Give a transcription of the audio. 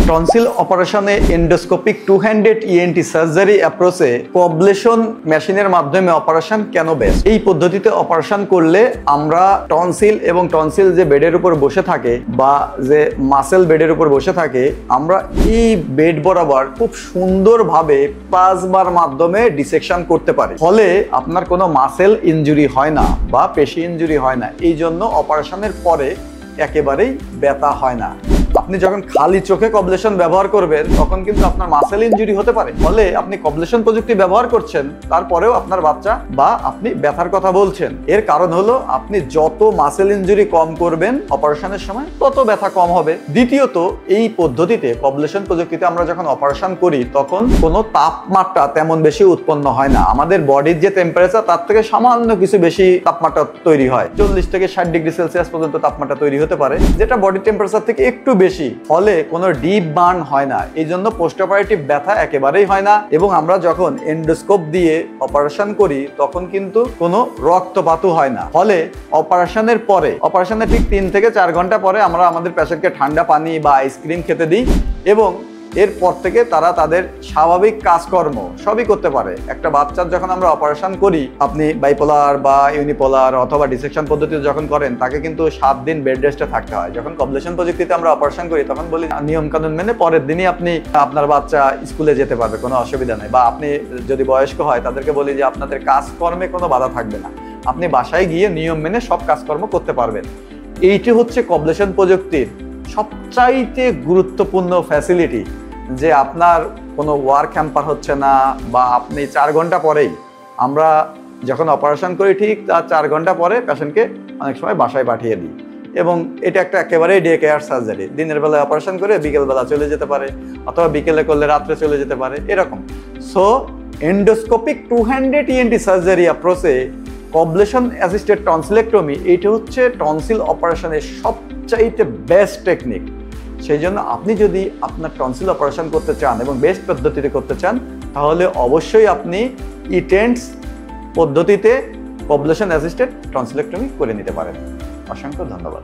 Tonsil অপারেশনে endoscopic two handed ENT surgery অ্যাপ্রোচে coblation মেশিনের মাধ্যমে অপারেশন কেন বেস্ট? এই পদ্ধতিতে অপারেশন করলে আমরা টনসিল এবং টনসিল যে বেডের উপর বসে থাকে বা যে মাসেল বেডের উপর বসে থাকে, আমরা এই বেড বরাবর খুব সুন্দরভাবে প্লাজমার মাধ্যমে ডিসেকশন করতে পারি। ফলে আপনার কোনো মাসেল ইনজুরি হয় না বা পেশি ইনজুরি হয় না। এই জন্য অপারেশনের পরে একেবারেই ব্যথা হয় না। আপনি যখন খালি চোখে কবলেশন ব্যবহার করবেন তখন কিন্তু আপনার মাসেল ইনজুরি হতে পারে। ফলে আপনি কবলেশন প্রযুক্তি ব্যবহার করছেন, তারপরেও আপনার বাচ্চা বা আপনি ব্যথার কথা বলছেন। এর কারণ হলো আপনি যত মাসেল ইনজুরি কম করবেন অপারেশনের সময় তত ব্যথা কম হবে। দ্বিতীয়ত, এই পদ্ধতিতে কবলেশন প্রযুক্তিতে আমরা যখন অপারেশন করি তখন কোনো তাপমাত্রা তেমন বেশি উৎপন্ন হয় না। আমাদের বডির যে টেম্পারেচার তার থেকে সামান্য কিছু বেশি তাপমাত্রা তৈরি হয়। 40 থেকে 60 ডিগ্রি সেলসিয়াস পর্যন্ত তাপমাত্রা তৈরি হতে পারে, যেটা বডি টেম্পারেচার থেকে একটু বেশি। ফলে কোনো ডিপ বার্ন হয় না। এই জন্য পোস্ট অপারেটিভ ব্যথা একেবারেই হয় না। এবং আমরা যখন এন্ডোস্কোপ দিয়ে অপারেশন করি তখন কিন্তু কোনো রক্তপাতও হয় না। ফলে অপারেশনের পরে, অপারেশনের ঠিক 3 থেকে 4 ঘন্টা পরে আমরা আমাদের পেশেন্টকে ঠান্ডা পানি বা আইসক্রিম খেতে দিই এবং এরপর থেকে তারা তাদের স্বাভাবিক কাজকর্ম সবই করতে পারে। একটা বাচ্চার যখন আমরা অপারেশন করি, আপনি বাইপোলার বা ইউনিপোলার অথবা ডিসেকশন পদ্ধতিতে যখন করেন, তাকে কিন্তু 7 দিন বেড রেস্টে থাকতে হয়। যখন কবলেশন প্রযুক্তিতে আমরা অপারেশন করি তখন বলি নিয়ম কানুন মেনে পরের দিনই আপনি আপনার বাচ্চা স্কুলে যেতে পারবে, কোনো অসুবিধা নেই। বা আপনি যদি বয়স্ক হয় তাদেরকে বলি যে আপনাদের কাজকর্মে কোনো বাধা থাকবে না, আপনি বাসায় গিয়ে নিয়ম মেনে সব কাজকর্ম করতে পারবেন। এইটি হচ্ছে কবলেশন প্রযুক্তির সবচাইতে গুরুত্বপূর্ণ ফ্যাসিলিটি, যে আপনার কোনো ওয়ার্ক হ্যাম্পার হচ্ছে না। বা আপনি 4 ঘন্টা পরেই, আমরা যখন অপারেশন করি ঠিক তার 4 ঘন্টা পরে পেশেন্টকে অনেক সময় বাসায় পাঠিয়ে দিই। এবং এটা একটা একেবারেই ডে কেয়ার সার্জারি। দিনের বেলায় অপারেশন করে বিকেলবেলা চলে যেতে পারে, অথবা বিকেলে করলে রাত্রে চলে যেতে পারে, এরকম। So endoscopic two handed ENT surgery অ্যাপ্রোচে কবলেশন অ্যাসিস্টেড টনসিলেক্টমি, এইটা হচ্ছে টনসিল অপারেশনের সবচাইতে বেস্ট টেকনিক। সেই জন্য আপনি যদি আপনার টনসিল অপারেশন করতে চান এবং বেস্ট পদ্ধতিতে করতে চান, তাহলে অবশ্যই আপনি ইটেন্টস পদ্ধতিতে কবলেশন অ্যাসিস্টেড টনসিলেক্টমি করে নিতে পারেন। অসংখ্য ধন্যবাদ।